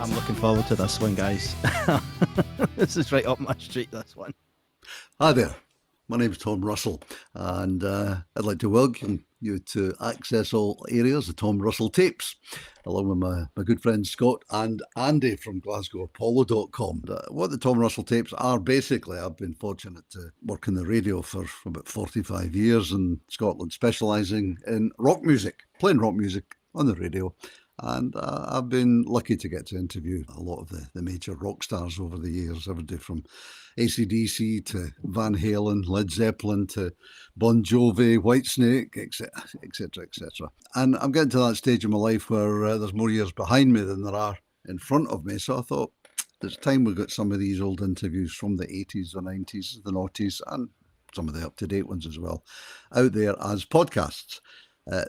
I'm looking forward to this one, guys. This is right up my street, this one. Hi there, my name's Tom Russell, and I'd like to welcome you to access all areas of Tom Russell tapes, along with my good friends Scott and Andy from GlasgowApollo.com. What the Tom Russell tapes are, basically, I've been fortunate to work in the radio for about 45 years in Scotland, specialising in rock music, playing rock music on the radio. And I've been lucky to get to interview a lot of the major rock stars over the years, everyday from AC/DC to Van Halen, Led Zeppelin to Bon Jovi, Whitesnake, etc., etc., etc. And I'm getting to that stage in my life where there's more years behind me than there are in front of me. So I thought it's time we got some of these old interviews from the 80s, the 90s, the noughties, and some of the up-to-date ones as well, out there as podcasts.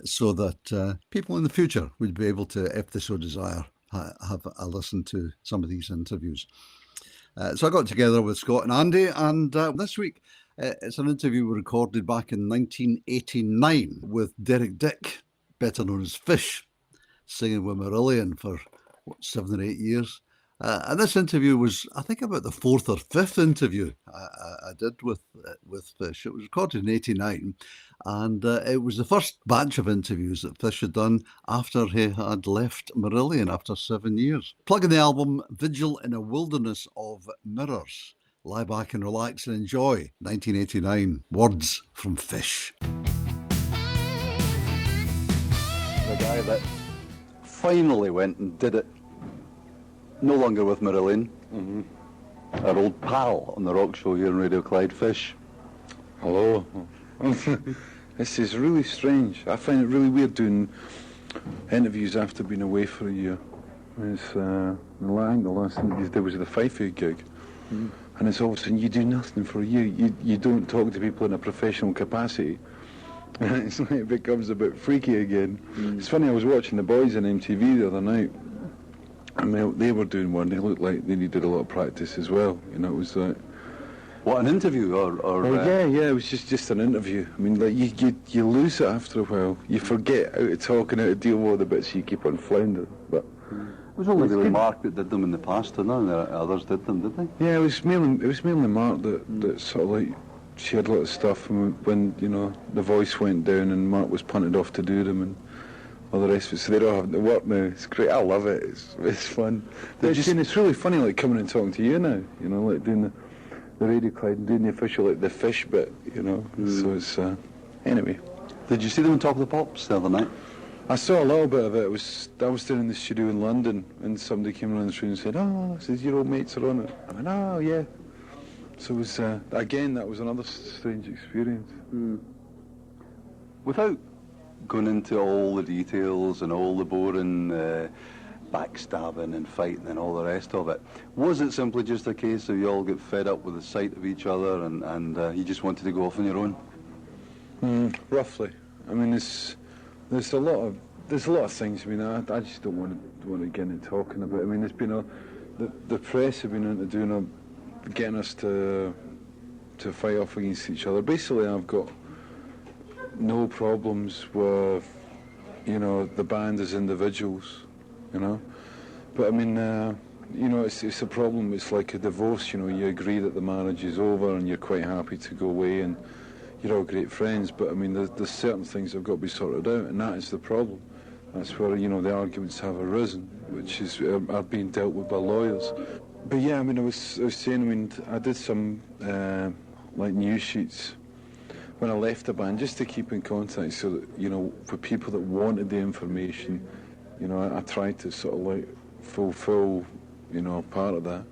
So that people in the future would be able to, if they so desire, have a listen to some of these interviews. So I got together with Scott and Andy, and this week it's an interview we recorded back in 1989 with Derek Dick, better known as Fish, singing with Marillion for 7 or 8 years. And this interview was, I think, about the 4th or 5th interview I did with Fish. It was recorded in 89, and it was the first batch of interviews that Fish had done after he had left Marillion after 7 years. Plugging the album Vigil in a Wilderness of Mirrors. Lie back and relax and enjoy. 1989, words from Fish. The guy that finally went and did it, no longer with Marillion, our old pal on the rock show here on Radio Clyde, Fish. Hello. This is really strange. I find it really weird doing interviews after being away for a year. It's, I think the last interview there was the Fife gig, and it's all of a sudden you do nothing for a year. You don't talk to people in a professional capacity. It's like it becomes a bit freaky again. It's funny, I was watching the boys on MTV the other night, and they were doing one. They looked like they needed a lot of practice as well. You know, it was like... What, an interview or yeah, it was just an interview. I mean, like you lose it after a while. You forget how to talk and how to deal with all the bits you keep on floundering. But it was only really Mark that did them in the past, and none of the others did them, did they? Yeah, it was mainly Mark that sort of like shared a lot of stuff when you know the voice went down and Mark was punted off to do them and all the rest of it. So they're all having to work now. It's great. I love it. It's fun. It's really funny, like coming and talking to you now. You know, like doing the Radio Clyde and doing the official, like the Fish bit. You know. So it's anyway. Did you see them on Top of the Pops the other night? I saw a little bit of it. I was down in the studio in London, and somebody came around the street and said, "Oh, says your old mates are on it." I went, "Oh, yeah." So it was again. That was another strange experience. Without going into all the details and all the boring backstabbing and fighting and all the rest of it, was it simply just a case of you all get fed up with the sight of each other and you just wanted to go off on your own? Roughly. I mean, there's a lot of things. I mean, I just don't want to get into talking about. I mean, there's been the press have been into doing getting us to fight off against each other. Basically, I've got no problems with, you know, the band as individuals, you know. But I mean, you know, it's a problem. It's like a divorce, you know. You agree that the marriage is over and you're quite happy to go away and you're all great friends. But I mean, there's certain things that have got to be sorted out, and that is the problem. That's where, you know, the arguments have arisen, which is are being dealt with by lawyers. But yeah, I mean, I was saying, I mean, I did some like news sheets when I left the band, just to keep in contact, so that, you know, for people that wanted the information, you know, I tried to sort of like fulfill, you know, part of that.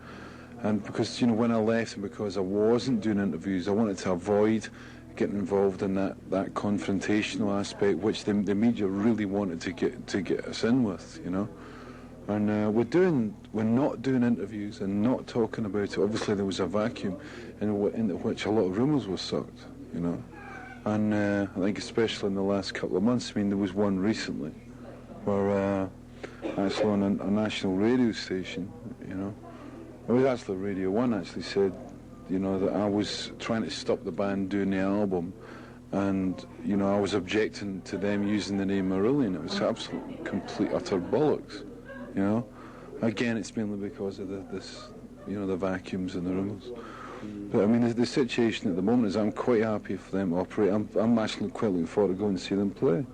And because, you know, when I left and because I wasn't doing interviews, I wanted to avoid getting involved in that confrontational aspect, which the media really wanted to get us in with, you know. And we're not doing interviews and not talking about it. Obviously, there was a vacuum into which a lot of rumours were sucked, you know. And I think especially in the last couple of months, I mean, there was one recently where actually on a national radio station, you know, it was actually Radio 1 actually said, you know, that I was trying to stop the band doing the album, and, you know, I was objecting to them using the name Marillion. It was absolute, complete, utter bollocks, you know. Again, it's mainly because of the vacuums in the rooms. But I mean, the situation at the moment is I'm quite happy for them to operate. I'm actually quite looking forward to going and see them play.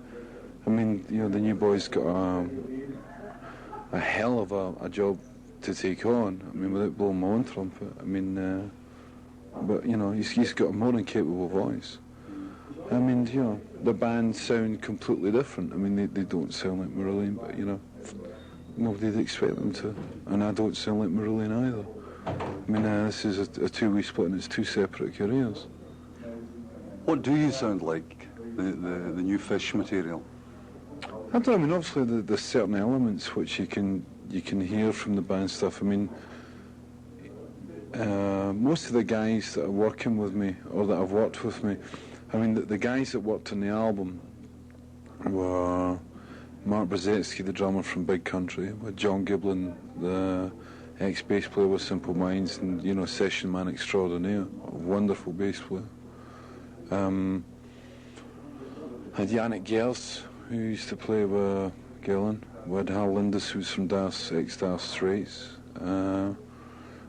I mean, the new boy's got a hell of a job to take on. I mean, without blowing my own trumpet. I mean, but he's got a more than capable voice. I mean, the band sound completely different. I mean, they don't sound like Marillion, but nobody'd expect them to. And I don't sound like Marillion either. I mean, this is a two-way split and it's two separate careers. What do you sound like, the new Fish material? I don't know, I mean, obviously there's certain elements which you can hear from the band stuff. I mean, most of the guys that are working with me, or that have worked with me, I mean, the guys that worked on the album were Mark Brzezinski, the drummer from Big Country, with John Giblin, the ex-bass player with Simple Minds, and, session man extraordinaire, a wonderful bass player. Had Yannick Gers, who used to play with Gillan. We had Hal Lindis, who's from ex-Dire Straits. We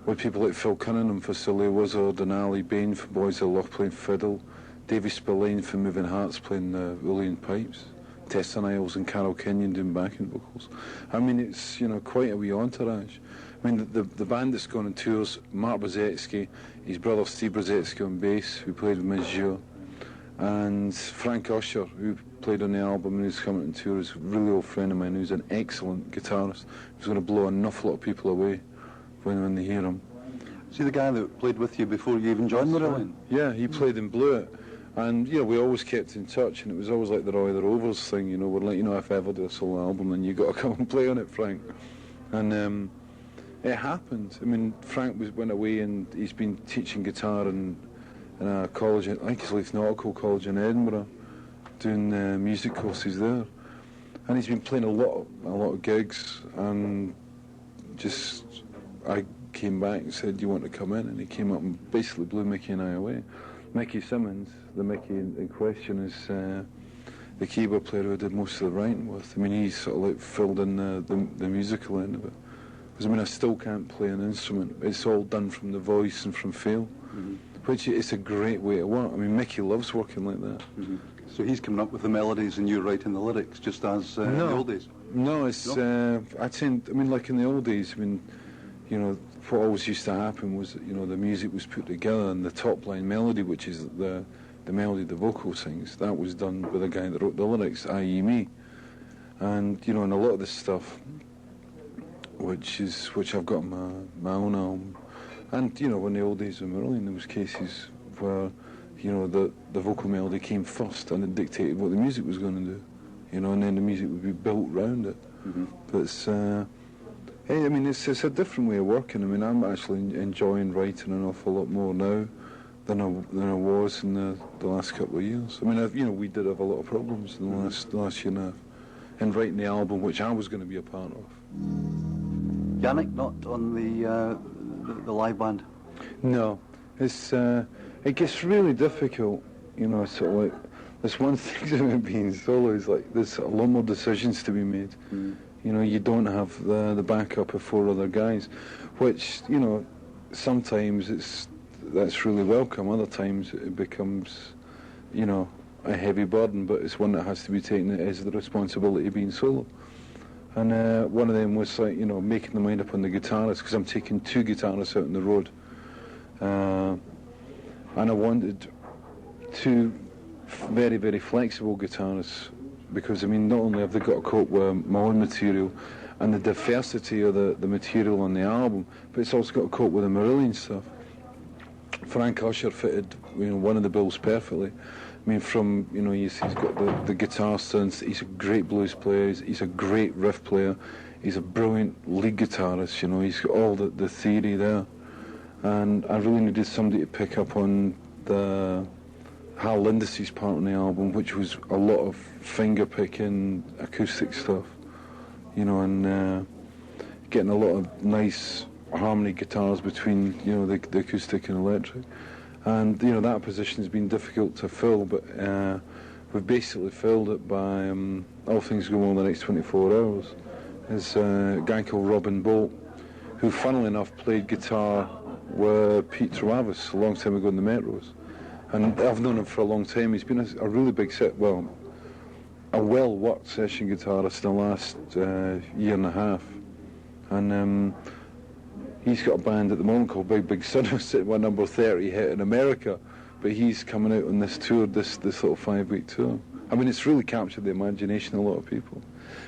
had people like Phil Cunningham for Silly Wizard, and Ali Bain for Boys of Luck playing fiddle. Davy Spillane for Moving Hearts playing the William pipes. Tessa Niles and Carol Kenyon doing backing vocals. I mean, it's, quite a wee entourage. I mean, the band that's gone on tours, Mark Brzezinski, his brother Steve Brzezinski on bass, who played with Muir, and Frank Usher, who played on the album and who's coming on tour, is a really old friend of mine who's an excellent guitarist, who's going to blow an awful lot of people away when they hear him. Is he the guy that played with you before you even joined Marillion? Yeah, he played in Blue It. And, we always kept in touch, and it was always like the Roy the Rovers thing, we're like, if I ever do a solo album, then you got to come and play on it, Frank. And it happened. I mean, Frank went away, and he's been teaching guitar in a college, I think it's Leith Nautical College in Edinburgh, doing music courses there. And he's been playing a lot of gigs, and I came back and said, do you want to come in? And he came up and basically blew Mickey and I away. Mickey Simmons, the Mickey in question, is the keyboard player who I did most of the writing with. I mean, he's sort of like filled in the musical end of it. Because, I mean, I still can't play an instrument. It's all done from the voice and from feel, which it's a great way to work. I mean, Mickey loves working like that. So he's coming up with the melodies and you're writing the lyrics, just as in the old days? No, it's, like in the old days, I mean, what always used to happen was that, the music was put together and the top line melody, which is the melody the vocal sings, that was done by the guy that wrote the lyrics, i.e. me. And, and a lot of this stuff, which I've got on my own album. And, in the old days of Marillion, there was cases where, the vocal melody came first and it dictated what the music was going to do, and then the music would be built round it. But it's... Hey, I mean, it's a different way of working. I mean, I'm actually enjoying writing an awful lot more now than I was in the last couple of years. I mean, we did have a lot of problems in the last year and a half in writing the album, which I was going to be a part of. Yannick not on the live band? No, it's it gets really difficult. Sort of like there's one thing about being solo is like there's a lot more decisions to be made. You don't have the backup of 4 other guys, which, sometimes that's really welcome. Other times it becomes, a heavy burden, but it's one that has to be taken as the responsibility of being solo. And one of them was like, making the mind up on the guitarist, because I'm taking 2 guitarists out on the road. And I wanted 2 very, very flexible guitarists, because, I mean, not only have they got to cope with my own material and the diversity of the material on the album, but it's also got to cope with the Marillion stuff. Frank Usher fitted, one of the bills perfectly. I mean, from, he's got the guitar sense, he's a great blues player, he's a great riff player, he's a brilliant lead guitarist, he's got all the theory there. And I really needed somebody to pick up on the Hal Lindis' part on the album, which was a lot of finger-picking acoustic stuff, and getting a lot of nice harmony guitars between, the acoustic and electric. And, that position's been difficult to fill, but we've basically filled it by all things going on the next 24 hours. is a guy called Robin Bolt, who, funnily enough, played guitar with Pete Travis a long time ago in the Metros. And I've known him for a long time. He's been a really big a well-worked session guitarist in the last year and a half. And he's got a band at the moment called Big Big Sun, who's sitting at number 30 hit in America. But he's coming out on this tour, this little 5-week tour. I mean, it's really captured the imagination of a lot of people.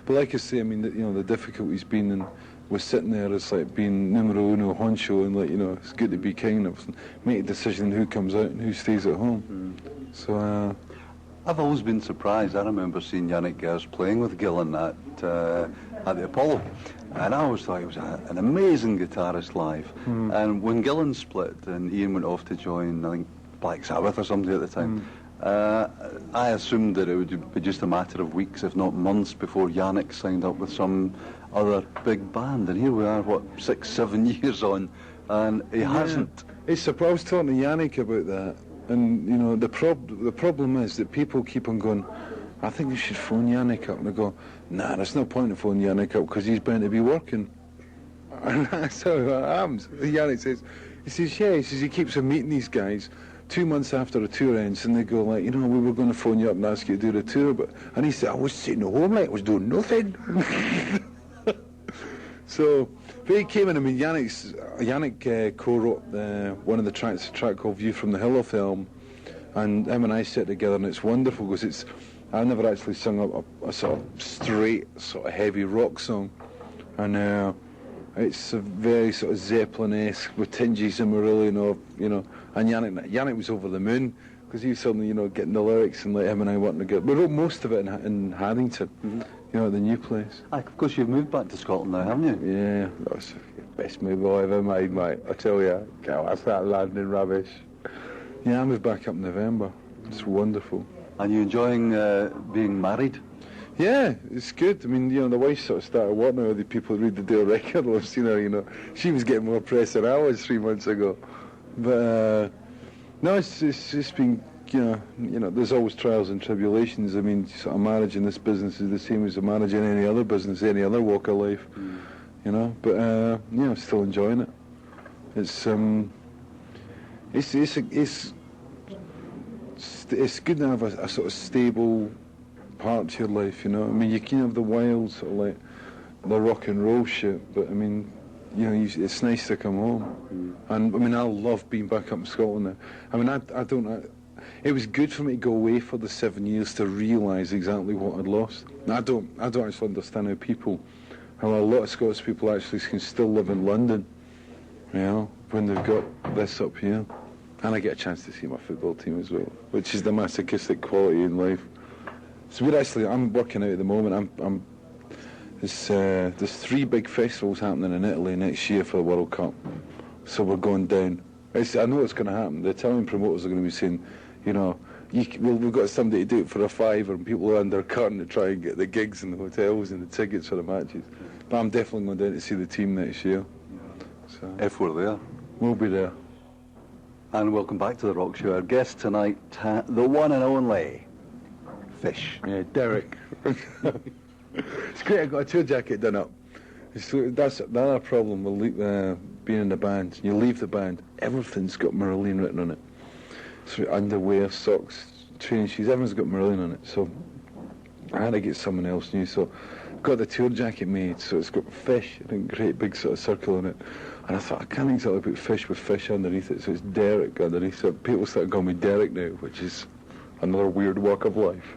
But like I say, I mean, the difficulty's been in we're sitting there as like being numero uno honcho, and like, it's good to be king and make a decision who comes out and who stays at home. So I've always been surprised. I remember seeing Yannick Gers playing with Gillan at the Apollo, and I always thought he was an amazing guitarist live. And when Gillan split and Ian went off to join, I think, Black Sabbath or something at the time, I assumed that it would be just a matter of weeks, if not months, before Yannick signed up with some other big band. And here we are, 6-7 years on, and he hasn't. I was talking to Yannick about that, and the problem is that people keep on going, I think you should phone Yannick up, and I go, nah, there's no point in phoning Yannick up because he's bound to be working. And that's how it happens. Yannick says, he keeps on meeting these guys 2 months after a tour ends, and they go like, we were going to phone you up and ask you to do the tour, and he said, I was sitting at home, like, I was doing nothing. So, but he came in. I mean, Yannick co-wrote one of the tracks, a track called View from the Hill of the album, and him and I sit together, and it's wonderful because I've never actually sung a sort of straight, sort of heavy rock song, and it's a very sort of Zeppelin-esque with tinges of Marillion, and Yannick was over the moon because he was suddenly, getting the lyrics, and like him and I wanting to get. We wrote most of it in Haddington, the new place. Of course, you've moved back to Scotland now, haven't you? Yeah, that was the best move I ever made, mate. I tell you, I started landing rubbish. Yeah, I moved back up in November. It's wonderful. And you enjoying being married? Yeah, it's good. I mean, the wife sort of started working with the people who read the Daily Record. I've seen her, she was getting more press than I was 3 months ago. But no, it's just been, there's always trials and tribulations. I mean, sort of marriage in this business is the same as a marriage in any other business, any other walk of life. But I'm still enjoying it. It's good to have a sort of stable part to your life, I mean, you can have the wild sort of like the rock and roll shit, but I mean, it's nice to come home. And I mean, I love being back up in Scotland now. I mean, it was good for me to go away for the 7 years to realise exactly what I'd lost. I don't actually understand how a lot of Scottish people actually can still live in London, when they've got this up here. And I get a chance to see my football team as well, which is the masochistic quality in life. So I'm working out at the moment. There's 3 big festivals happening in Italy next year for the World Cup. So we're going down. I know what's going to happen. The Italian promoters are going to be saying, we've got somebody to do it for a £5, and people are undercutting to try and get the gigs and the hotels and the tickets for the matches. But I'm definitely going down to see the team next year. So If we're there. We'll be there. And welcome back to the Rock Show. Our guest tonight, the one and only Fish. Yeah, Derek. It's great. I got a tour jacket done up. That's another problem with being in the band. You leave the band, everything's got Marillion written on it. So underwear, socks, training shoes, everyone's got Marillion on it. So I had to get someone else new. So I got the tour jacket made. So it's got Fish, I think, great big sort of circle on it. And I thought, I can't exactly put Fish with Fish underneath it. So it's Derek underneath. So people start calling me Derek now, which is another weird walk of life.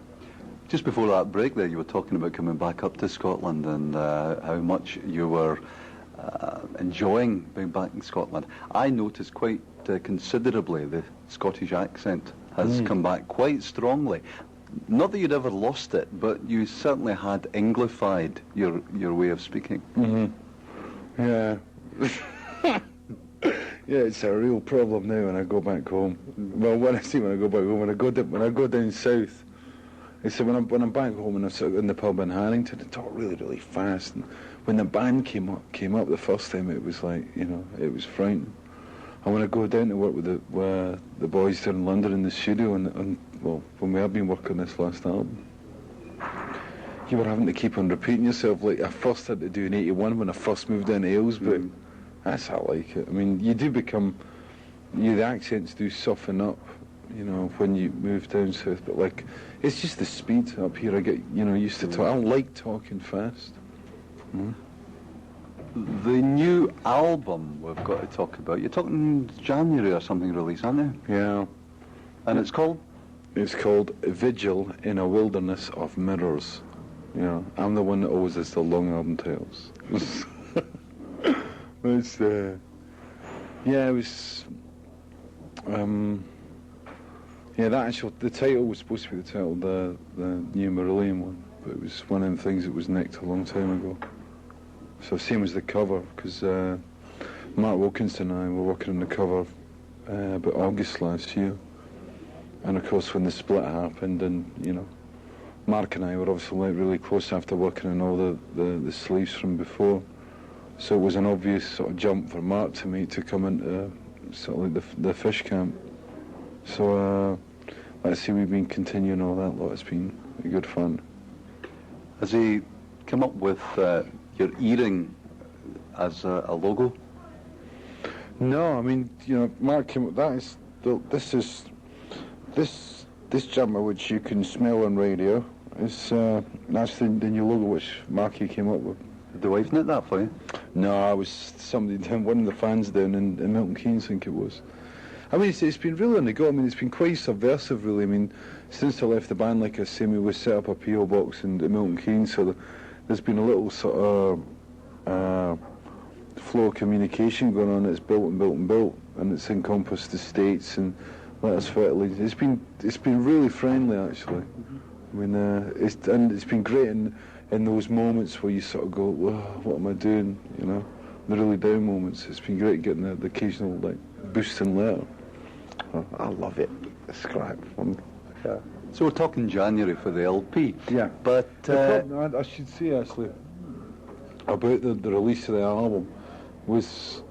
Just before that break there, you were talking about coming back up to Scotland and how much you were enjoying being back in Scotland. I noticed quite considerably the Scottish accent has come back quite strongly. Not that you'd ever lost it, but you certainly had Anglified your way of speaking. Yeah. Yeah, it's a real problem now when I go back home. Well, when I go back home, when I go down south, it's when I'm back home and I'm in the pub in Harrington, I talk really, really fast. And when the band came up the first time, it was like, it was frightening. And when I go down to work with the boys down in London in the studio, and when we have been working this last album, you were having to keep on repeating yourself. Like I first had to do in '81 when I first moved into Aylesbury. That's how I like it. I mean, you do become, the accents do soften up, you know, when you move down south. But like, it's just the speed up here. I get, used to talk. I don't like talking fast. The new album we've got to talk about. You're talking January or something release, aren't you? Yeah. And it's called? It's called Vigil in a Wilderness of Mirrors. You know, I'm the one that always has the long album titles. It's, it was, the title was supposed to be the title, the new Marillion one, but it was one of the things that was nicked a long time ago. So same as the cover, because Mark Wilkinson and I were working on the cover about August last year. And of course when the split happened, and Mark and I were obviously really close after working on all the sleeves from before. So it was an obvious sort of jump for Mark to me to come into sort of like the fish camp. So let's see, we've been continuing all that lot. It's been good fun. Has he come up with your earring as a logo? No, I mean, Mark came up. This jumper, which you can smell on radio, is that's the new logo which Marky came up with. Did the wife knit that for you? No, I was somebody down, one of the fans down in Milton Keynes, I think it was. I mean, it's been really on the go. I mean, it's been quite subversive, really. I mean, since I left the band, like I say, we set up a PO box in Milton Keynes, so there's been a little sort of flow of communication going on. It's built and built and built, and it's encompassed the states and let us fertilise. It's been really friendly, actually. I mean, it's been great in those moments where you sort of go, whoa, what am I doing? The really down moments. It's been great getting the occasional like boosting letter. I love it. It's great fun. Yeah. So we're talking January for the LP. Yeah. But I should say actually about the release of the album was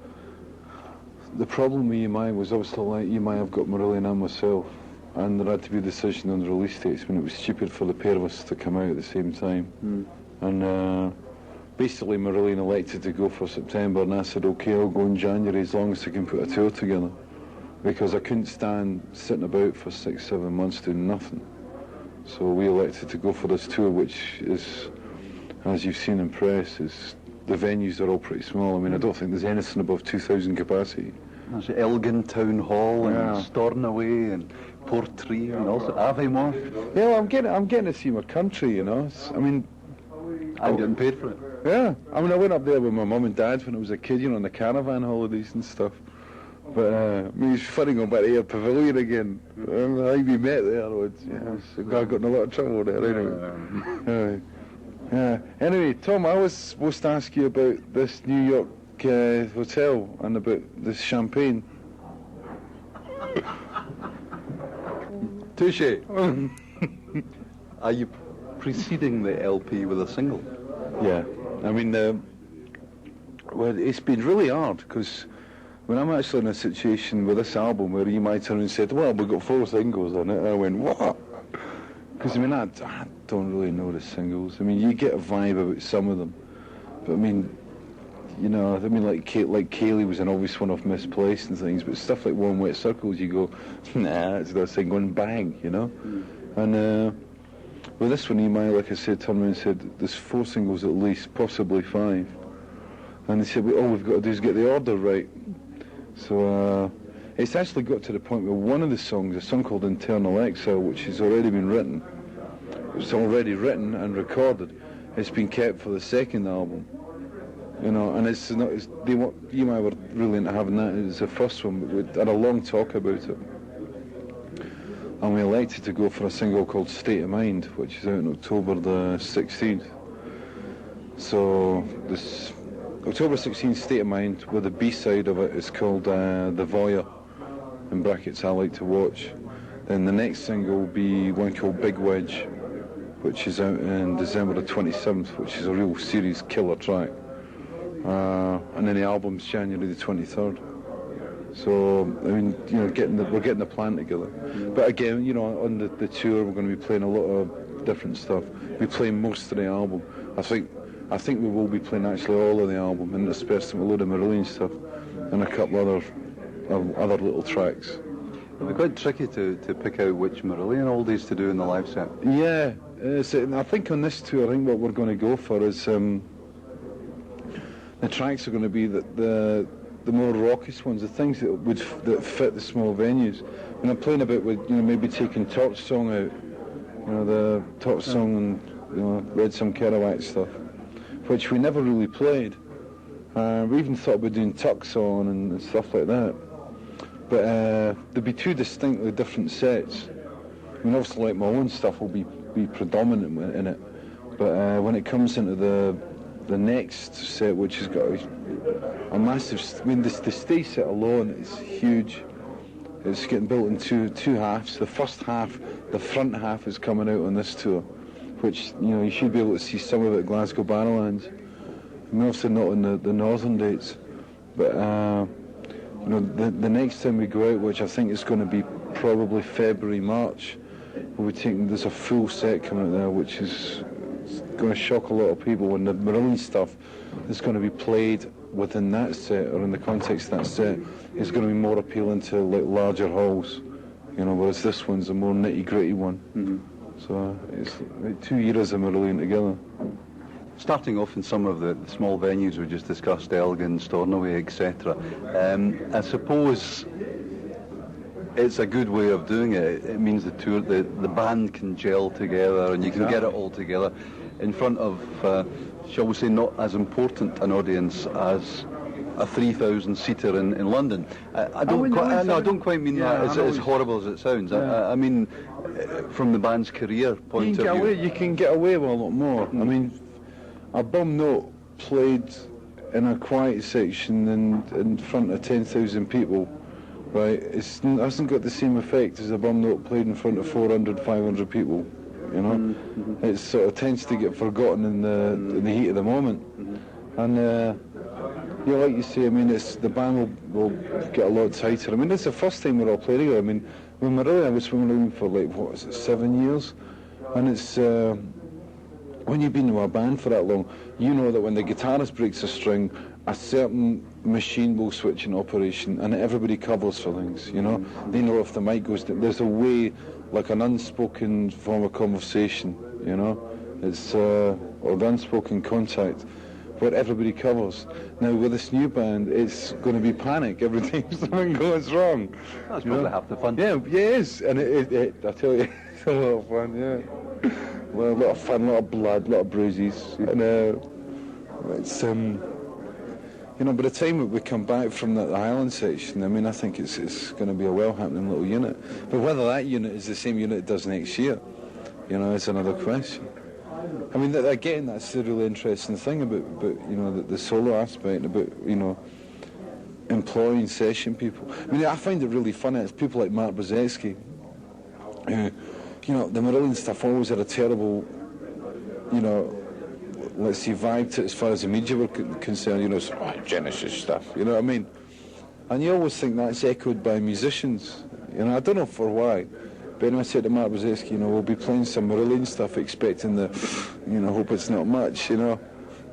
the problem with EMI was obviously like EMI have got Marillion and myself, and there had to be a decision on the release dates when it was stupid for the pair of us to come out at the same time. And basically Marillion elected to go for September, and I said, okay, I'll go in January as long as I can put a tour together, because I couldn't stand sitting about for 6-7 months doing nothing. So we elected to go for this tour, which is, as you've seen in press, the venues are all pretty small. I mean, I don't think there's anything above 2,000 capacity. There's Elgin Town Hall and Stornoway and Portree and also Aviemore. Yeah, well, I'm getting to see my country, I mean, I'm getting paid for it. Yeah, I mean, I went up there with my mum and dad when I was a kid, on the caravan holidays and stuff. But I mean, it's funny going back to Air Pavilion again. I think we met there. I got in a lot of trouble there anyway. Anyway, Tom, I was supposed to ask you about this New York hotel and about this champagne. Touche. Are you preceding the LP with a single? Yeah, I mean, well, it's been really hard because when I'm actually in a situation with this album where you might turn and said, well, we've got 4 singles on it, and I went, what? Because I mean, I don't really know the singles. I mean, you get a vibe about some of them, but I mean, like Kaylee was an obvious one off Misplaced and things, but stuff like Warm Wet Circles, you go, nah, it's got a thing going bang, And with this one, EMI, like I said, turned around and said, there's 4 singles at least, possibly 5. And they said, all we've got to do is get the order right. So it's actually got to the point where one of the songs, a song called Internal Exile, which has already been written, it's already written and recorded, it's been kept for the second album. And it's not. EMI were really into having that as the first one, but we had a long talk about it. And we elected to go for a single called State of Mind, which is out on October the 16th. So this October 16th, State of Mind, with the B-side of it is called The Voyeur, in brackets, I Like to Watch. Then the next single will be one called Big Wedge, which is out in December the 27th, which is a real serious killer track. And then the album's January the 23rd. So, I mean, we're getting the plan together. But again, on the tour, we're going to be playing a lot of different stuff. We play most of the album. I think we will be playing actually all of the album, and especially a load of Marillion stuff and a couple other little tracks. It'll be quite tricky to pick out which Marillion oldies to do in the live set. Yeah, I think on this tour, I think what we're going to go for is the tracks are going to be the more rockish ones, the things that fit the small venues. And I'm playing a bit with, you know, maybe taking Torch Song out, you know, the Torch Song and, you know, Read Some Kerouac stuff, which we never really played. We even thought about doing Tuck Song and stuff like that. But there'd be two distinctly different sets. I mean, obviously, like my own stuff will be predominant in it. But when it comes into the next set, which has got a massive, I mean, the stage set alone is huge. It's getting built in two halves. The first half, the front half, is coming out on this tour, which, you know, you should be able to see some of it at Glasgow Barrowlands. I mean, obviously not on the northern dates, but you know, the next time we go out, which I think is going to be probably February, March, we'll be taking, there's a full set coming out there, which is going to shock a lot of people, and the Marillion stuff that's going to be played within that set, or in the context of that set, is going to be more appealing to like larger halls, you know, whereas this one's a more nitty-gritty one. Mm-hmm. So it's like 2 eras of Marillion together. Starting off in some of the small venues we just discussed, Elgin, Stornoway, etc. I suppose it's a good way of doing it. It means the band can gel together, and you can get it all together in front of, shall we say, not as important an audience as a 3,000-seater in London. I don't quite mean that as horrible as it sounds. Yeah. I mean, from the band's career point of view. You can get away with a lot more. I mean, a Bum Note played in a quiet section in front of 10,000 people, right? It hasn't got the same effect as a Bum Note played in front of 400, 500 people, you know? Mm-hmm. It sort of tends to get forgotten in the heat of the moment. Mm-hmm. And, you know, like you say, I mean, the band will get a lot tighter. I mean, it's the first time we're all playing together. I mean, with Marillion, I was with Marillion for, like, what is it, 7 years? And it's... when you've been in a band for that long, you know that when the guitarist breaks a string, a certain machine will switch in operation, and everybody covers for things, you know? They know if the mic goes down. There's a way, like an unspoken form of conversation, you know? It's, or the unspoken contact, where everybody covers. Now, with this new band, it's going to be panic every time something goes wrong. That's probably half the fun. Yeah, it is, and I tell you, it's a lot of fun, yeah. Well, a lot of fun, a lot of blood, a lot of bruises, and it's you know, by the time we come back from the Highland section, I mean, I think it's going to be a well-happening little unit. But whether that unit is the same unit it does next year, you know, is another question. I mean, again, that's the really interesting thing about you know, the solo aspect, about, you know, employing session people. I mean, I find it really funny. It's people like Mark Brzezinski, who, you know, the Marillion stuff always had a terrible, you know, let's say, vibe to it as far as the media were concerned, you know, Genesis stuff, you know what I mean? And you always think that's echoed by musicians, you know, I don't know for why. But anyway, I said to Mark Brzezinski, you know, we'll be playing some Marillion stuff, expecting you know, hope it's not much, you know.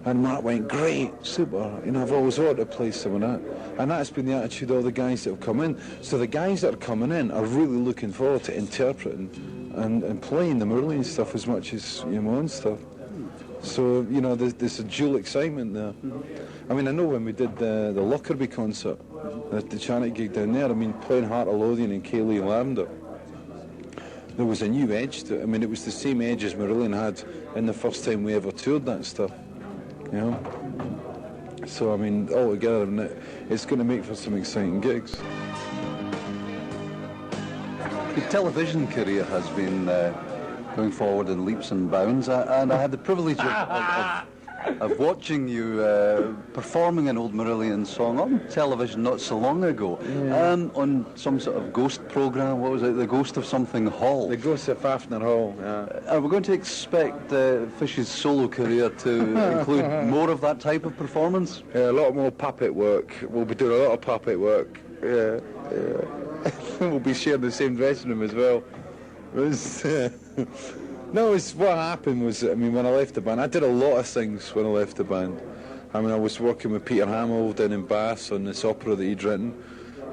And Mark went, great, super, you know, I've always wanted to play some of that. And that's been the attitude of all the guys that have come in. So the guys that are coming in are really looking forward to interpreting and playing the Marillion stuff as much as your own stuff. So, you know, there's a dual excitement there. I mean, I know when we did the Lockerbie concert, the charity gig down there, I mean, playing Heart of Lothian and Kaylee and Lavender, there was a new edge to it. I mean, it was the same edge as Marillion had in the first time we ever toured that stuff, you know? So, I mean, all together, it's going to make for some exciting gigs. Your television career has been going forward in leaps and bounds, and I had the privilege of watching you performing an old Marillion song on television not so long ago, on some sort of ghost programme. What was it? The Ghost of Something Hall. The Ghost of Fafnir Hall, yeah. Are we going to expect Fish's solo career to include more of that type of performance? Yeah, a lot more puppet work. We'll be doing a lot of puppet work. Yeah. We'll be sharing the same dressing room as well. No, it's what happened was, I mean, when I left the band, I did a lot of things when I left the band. I mean, I was working with Peter Hamill down in Bath on this opera that he'd written.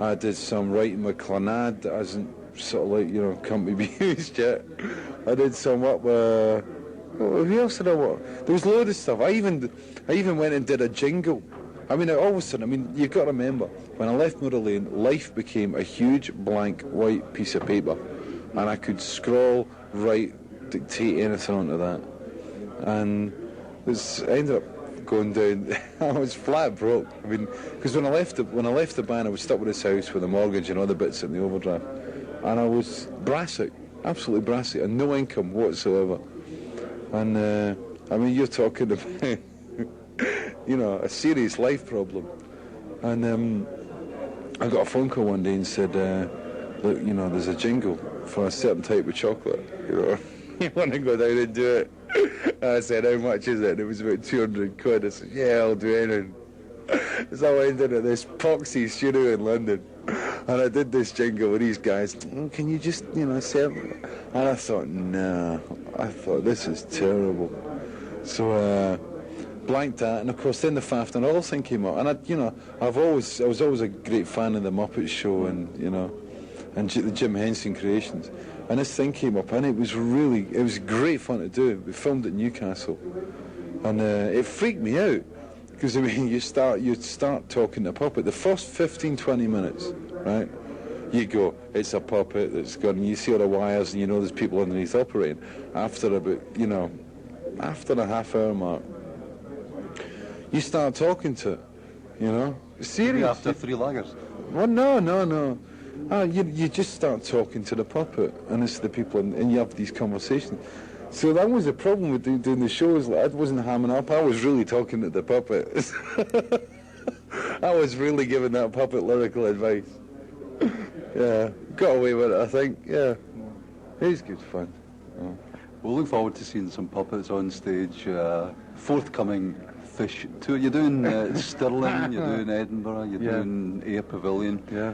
I did some writing with Clannad that hasn't sort of like, you know, can't be used yet. I did some up with, who else did I work? There was loads of stuff. I even went and did a jingle. I mean, all of a sudden, I mean, you've got to remember, when I left Marillion, life became a huge blank white piece of paper. And I could scroll, write, dictate anything onto that. And I ended up going down. I was flat broke. I mean, because when I left the band, I was stuck with this house with a mortgage and other bits in the overdraft, and I was brassic, absolutely brassic, and no income whatsoever. And I mean, you're talking about you know, a serious life problem. And I got a phone call one day and said, look, you know, there's a jingle for a certain type of chocolate. You know, you want to go down and do it? I said, how much is it? And it was about 200 quid. I said, yeah, I'll do anything. So I went into this poxy studio in London, and I did this jingle with these guys. Oh, can you just, you know, say it? And I thought, nah. I thought, this is terrible. So blanked that, and of course then the Fafnir and All thing came up. And I was always a great fan of the Muppet Show, and you know, and the Jim Henson creations. And this thing came up, and it was great fun to do. We filmed at Newcastle, and it freaked me out, because I mean, you start talking to a puppet. The first 15, 20 minutes, right? You go, it's a puppet that's gone, and you see all the wires, and you know there's people underneath operating. After about, you know, after the half-hour mark, you start talking to it, you know. Seriously. After 3 lagers. Well, no. You just start talking to the puppet, and it's the people, and you have these conversations. So that was the problem with doing the shows. Like, I wasn't hamming up. I was really talking to the puppet. I was really giving that puppet lyrical advice. Yeah, got away with it, I think. Yeah, it was good fun. Yeah. We'll look forward to seeing some puppets on stage. Forthcoming Fish tour. You're doing Stirling, you're doing Edinburgh, you're doing Air Pavilion. Yeah.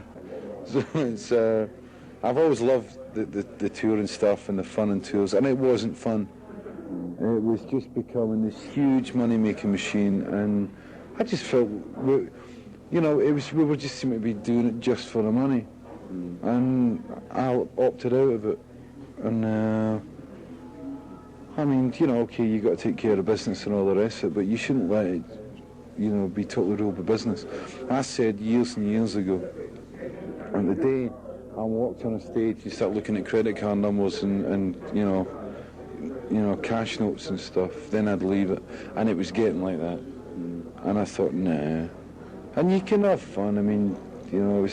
So it's, I've always loved the touring stuff and the fun and tours, and it wasn't fun. It was just becoming this huge money-making machine, and I just felt, you know, we were just seeming to be doing it just for the money, and I opted out of it. And I mean, you know, okay, you got to take care of the business and all the rest of it, but you shouldn't let it, you know, be totally ruled by business. I said years and years ago, and the day I walked on a stage, you start looking at credit card numbers and you know, cash notes and stuff, then I'd leave it. And it was getting like that. And I thought, nah. And you can have fun. I mean, you know,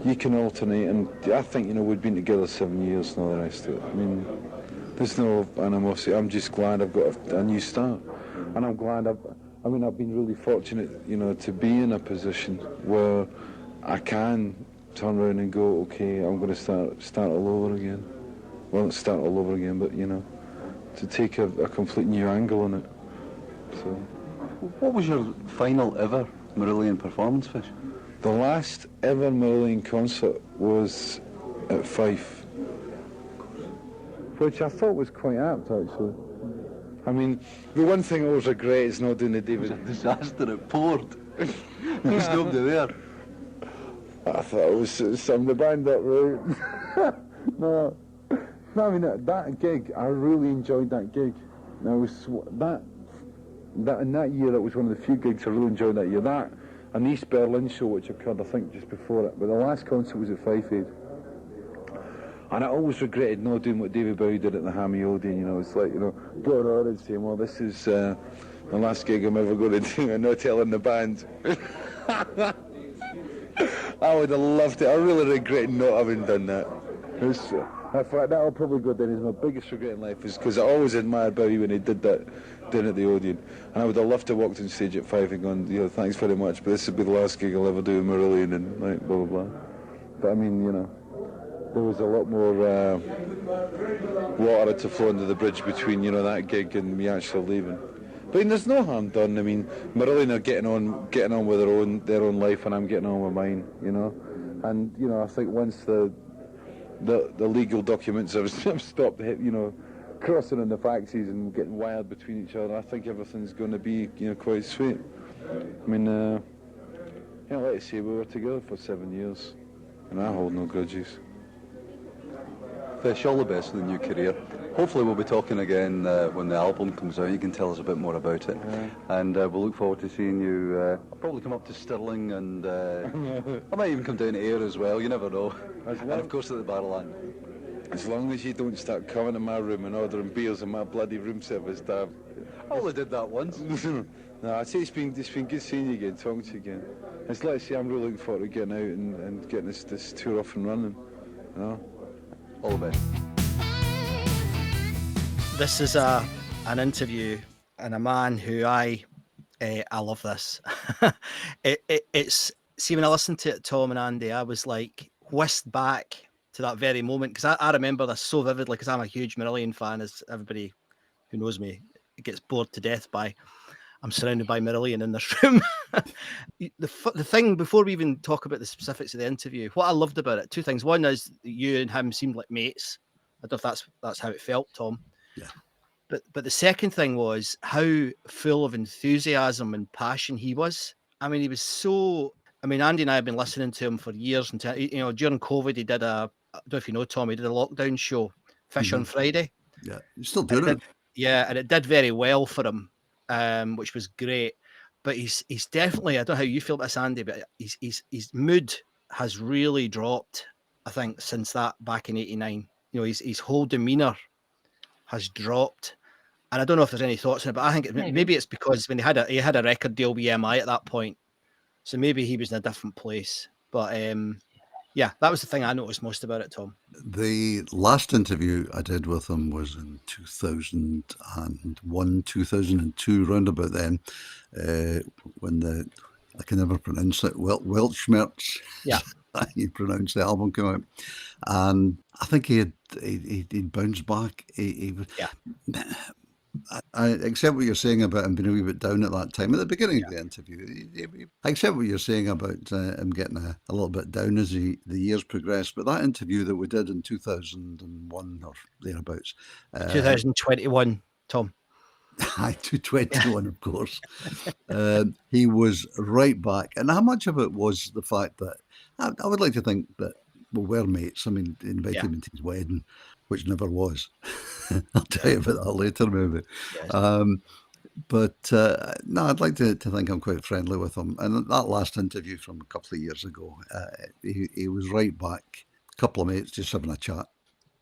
you can alternate. And I think, you know, we'd been together 7 years and all the rest of it. I mean, there's no animosity. I'm just glad I've got a new start. And I'm glad I've been really fortunate, you know, to be in a position where I can turn around and go, okay, I'm going to start all over again. Well, not start all over again, but, you know, to take a complete new angle on it. So, what was your final ever Marillion performance, Fish? the last ever Marillion concert was at Fife, which I thought was quite apt, actually. I mean, the one thing I always regret is not doing the David. It was a disaster, it poured. There was nobody there. I thought it was some of the band up, right? No, I mean, that gig, I really enjoyed that gig. Now, in that year, that was one of the few gigs I really enjoyed that year. That, and the East Berlin show, which occurred, I think, just before it. But the last concert was at Fife Aid. And I always regretted not doing what David Bowie did at the Hammy Odeon, you know. It's like, you know, going on and saying, well, this is the last gig I'm ever going to do, and not telling the band. I would have loved it. I really regret not having done that. In fact, that'll probably go down as my biggest regret in life, is because I always admired Bowie when he did that down at the Odeon. And I would have loved to have walked on stage at Fife and gone, you know, thanks very much, but this will be the last gig I'll ever do in Marillion, and like, blah, blah, blah. But I mean, you know, there was a lot more water to flow under the bridge between, you know, that gig and me actually leaving. But I mean, there's no harm done. I mean, Marillion are getting on with their own life, and I'm getting on with mine, you know. And you know, I think once the legal documents have stopped, you know, crossing on the faxes and getting wired between each other. I think everything's going to be, quite sweet. I mean, let's say we were together for 7 years, and I hold no grudges. Fish, all the best in the new career. Hopefully we'll be talking again when the album comes out. You can tell us a bit more about it. And we'll look forward to seeing you. I'll probably come up to Stirling, and I might even come down to Ayr as well. You never know. And of course at the Marillion. As long as you don't start coming to my room and ordering beers in my bloody room service, Dad. I only did that once. No, I'd say it's been good seeing you again, talking to you again. It's like I say, I'm really looking forward to getting out and getting this tour off and running. All the best. This is an interview and a man who I love this. It's see, when I listened to it, Tom and Andy, I was like whisked back to that very moment, because I remember this so vividly, because I'm a huge Marillion fan, as everybody who knows me gets bored to death by. I'm surrounded by Marillion in this room. The thing, before we even talk about the specifics of the interview, what I loved about it, two things. One is that you and him seemed like mates. I don't know if that's how it felt, Tom. Yeah. But the second thing was how full of enthusiasm and passion he was. I mean, he was so... I mean, Andy and I have been listening to him for years. And during COVID, he did I don't know if you know, Tom, he did a lockdown show, Fish on Friday. Yeah, he's still doing it. Yeah, and it did very well for him, which was great. But he's definitely, I don't know how you feel about this, Andy, but his mood has really dropped, I think, since that back in '89. His whole demeanour has dropped. And I don't know if there's any thoughts on it, but I think maybe it's because when he had a record deal with EMI at that point, so maybe he was in a different place. But yeah, that was the thing I noticed most about it, Tom. The last interview I did with him was in 2001, 2002, round about then, when I can never pronounce it, Weltschmerz. Yeah. He pronounced the album came out, and I think he'd bounced back. I accept what you're saying about him being a wee bit down at that time, at the beginning of the interview. I accept what you're saying about him getting a little bit down as the years progressed, but that interview that we did in 2001 or thereabouts. 2021, Tom. 221, of course. He was right back. And how much of it was the fact that, I would like to think that we were mates. I mean, he invited me to his wedding, which never was. I'll tell you about that later, maybe. Yes. No, I'd like to think I'm quite friendly with him. And that last interview from a couple of years ago, he was right back. A couple of mates just having a chat.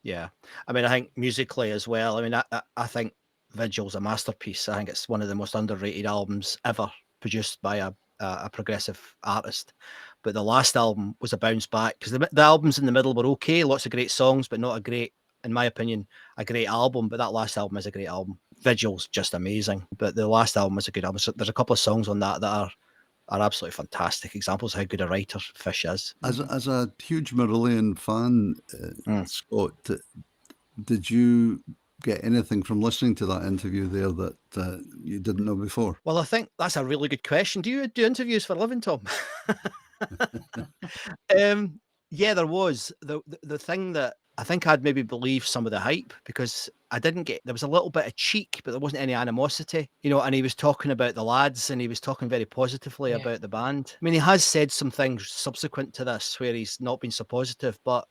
Yeah. I mean, I think musically as well. I mean, I think Vigil's a masterpiece. I think it's one of the most underrated albums ever produced by a progressive artist. But the last album was a bounce back, because the albums in the middle were okay, lots of great songs, but not a great, in my opinion, a great album. But that last album is a great album. Vigil's just amazing, but the last album is a good album. So there's a couple of songs on that are absolutely fantastic examples of how good a writer Fish is. As a huge Marillion fan, Scott, did you get anything from listening to that interview there that you didn't know before? Well, I think that's a really good question. Do you do interviews for a living, Tom? Yeah, there was the thing that I think I'd maybe believe some of the hype, because there was a little bit of cheek, but there wasn't any animosity, and he was talking about the lads, and he was talking very positively about the band. I mean, he has said some things subsequent to this where he's not been so positive, but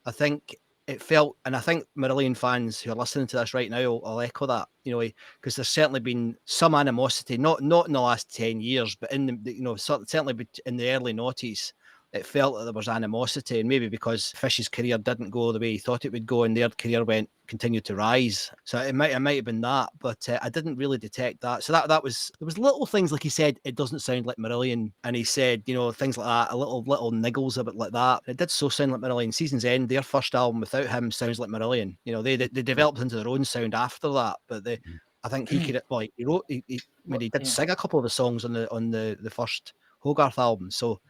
I think it felt, and I think Marillion fans who are listening to this right now will echo that, because there's certainly been some animosity, not in the last 10 years, but in the, certainly in the early noughties, it felt that there was animosity, and maybe because Fish's career didn't go the way he thought it would go, and their career continued to rise. So it might have been that, but I didn't really detect that. So there was little things, like he said, it doesn't sound like Marillion, and he said, things like that, a little niggles a bit like that. It did so sound like Marillion. Season's End, their first album without him, sounds like Marillion. They developed into their own sound after that, but I think he could, he wrote, he did sing a couple of the songs on the first Hogarth album. So,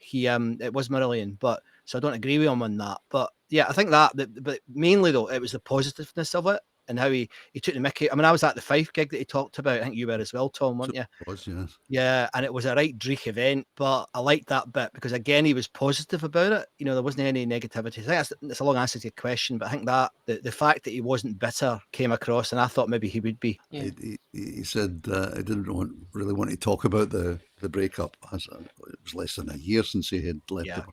it was Marillion, but so I don't agree with him on that. But yeah, I think but mainly though, it was the positiveness of it. and how he took the mickey. I mean, I was at the Fife gig that he talked about. I think you were as well, Tom, weren't you? Was, yes. Yeah, and it was a right dreich event, but I liked that bit because again he was positive about it. You know, there wasn't any negativity. I think that's a long answer to your question, but I think that the fact that he wasn't bitter came across, and I thought maybe he would be. Yeah. He said he didn't really want to talk about the breakup. It was less than a year since he had left. Yeah.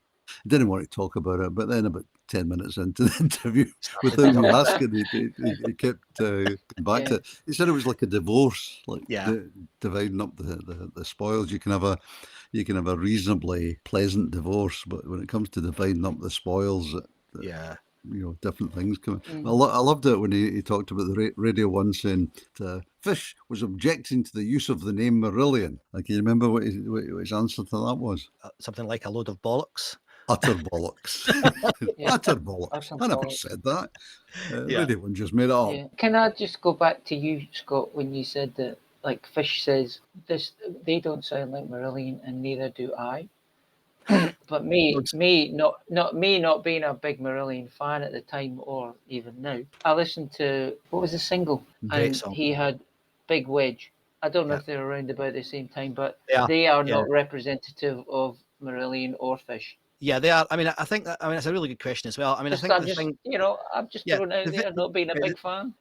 He didn't want to talk about it, but then about 10 minutes into the interview, without me asking, he kept coming back to it. He said it was like a divorce, like dividing up the spoils. You can have a reasonably pleasant divorce, but when it comes to dividing up the spoils, different things come in. I loved it when he talked about the Radio 1 saying Fish was objecting to the use of the name Marillion. Can you remember what his answer to that was? Something like a load of bollocks. Utter bollocks. Utter bollocks. I never said that. Radio 1 just made it up. Yeah. Can I just go back to you, Scott, when you said that, like Fish says, they don't sound like Marillion, and neither do I. But me not being a big Marillion fan at the time or even now, I listened to, what was the single? Great song. He had Big Wedge. I don't know if they're around about the same time, but they are not representative of Marillion or Fish. Yeah, they are. I mean, I think that's a really good question as well. I mean, I'm just throwing out there, not being a big fan.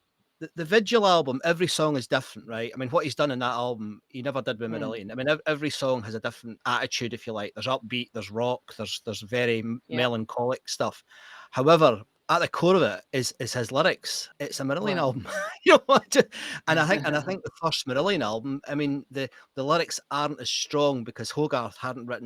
The Vigil album, every song is different, right? I mean, what he's done in that album, he never did with Marillion. I mean, every song has a different attitude, if you like. There's upbeat, there's rock, there's very melancholic stuff. However, at the core of it is his lyrics. It's a Marillion album, you know what? And I think the first Marillion album, I mean, the lyrics aren't as strong because Hogarth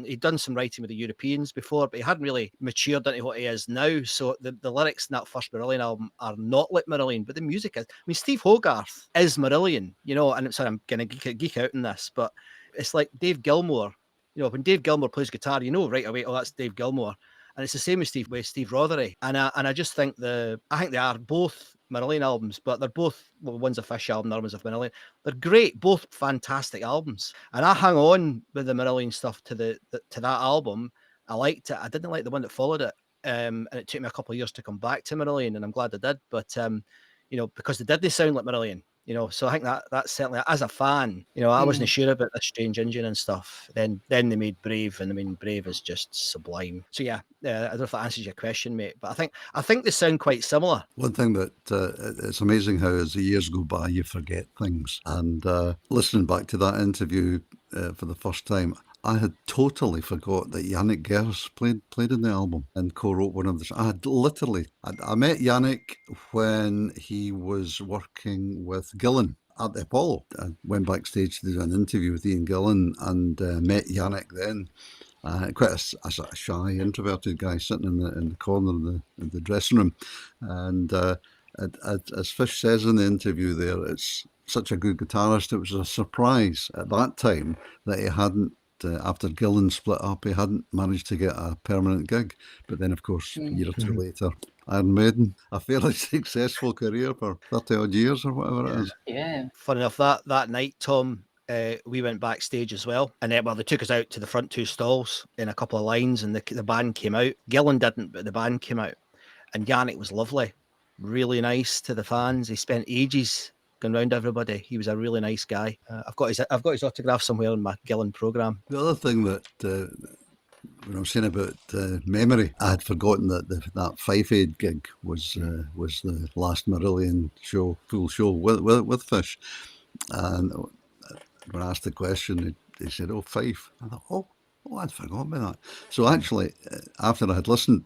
he'd done some writing with the Europeans before, but he hadn't really matured into what he is now. So the lyrics in that first Marillion album are not like Marillion, but the music is. I mean, Steve Hogarth is Marillion, you know. And sorry, I'm gonna geek out in this, but it's like Dave Gilmour. You know, when Dave Gilmour plays guitar, you know right away, oh, that's Dave Gilmour. And it's the same with Steve Rothery. And I just think I think they are both Marillion albums, but they're both, well, one's a Fish album, the other one's a Marillion. They're great, both fantastic albums. And I hung on with the Marillion stuff to that album. I liked it. I didn't like the one that followed it. And it took me a couple of years to come back to Marillion, and I'm glad I did. But because they sound like Marillion. You know, so I think that's certainly, as a fan, you know, I wasn't sure about the Strange Engine and stuff. Then they made Brave, and I mean, Brave is just sublime. So I don't know if that answers your question, mate, but I think they sound quite similar. One thing that it's amazing how as the years go by, you forget things. And listening back to that interview for the first time, I had totally forgot that Yannick Gers played in the album and co-wrote one of the. I met Yannick when he was working with Gillan at the Apollo. I went backstage to do an interview with Ian Gillan and met Yannick then. Quite a sort of shy, introverted guy sitting in the corner of the dressing room, and as Fish says in the interview there, it's such a good guitarist. It was a surprise at that time that he hadn't. After Gillan split up, he hadn't managed to get a permanent gig. But then, of course, a year or two later, Iron Maiden, a fairly successful career for 30 odd years or whatever it is. Yeah. Fun enough, that night, Tom, we went backstage as well. And they took us out to the front two stalls in a couple of lines, and the band came out. Gillan didn't, but the band came out. And Yannick was lovely, really nice to the fans. He spent ages going round everybody. He was a really nice guy. I've got his autograph somewhere in my Gillan programme. The other thing that when I was saying about memory, I had forgotten that Fife Aid gig was the last Marillion show, full show with Fish. And when I asked the question, they said, "Oh, Fife." I thought, "Oh, I'd forgotten about that." So actually, after I had listened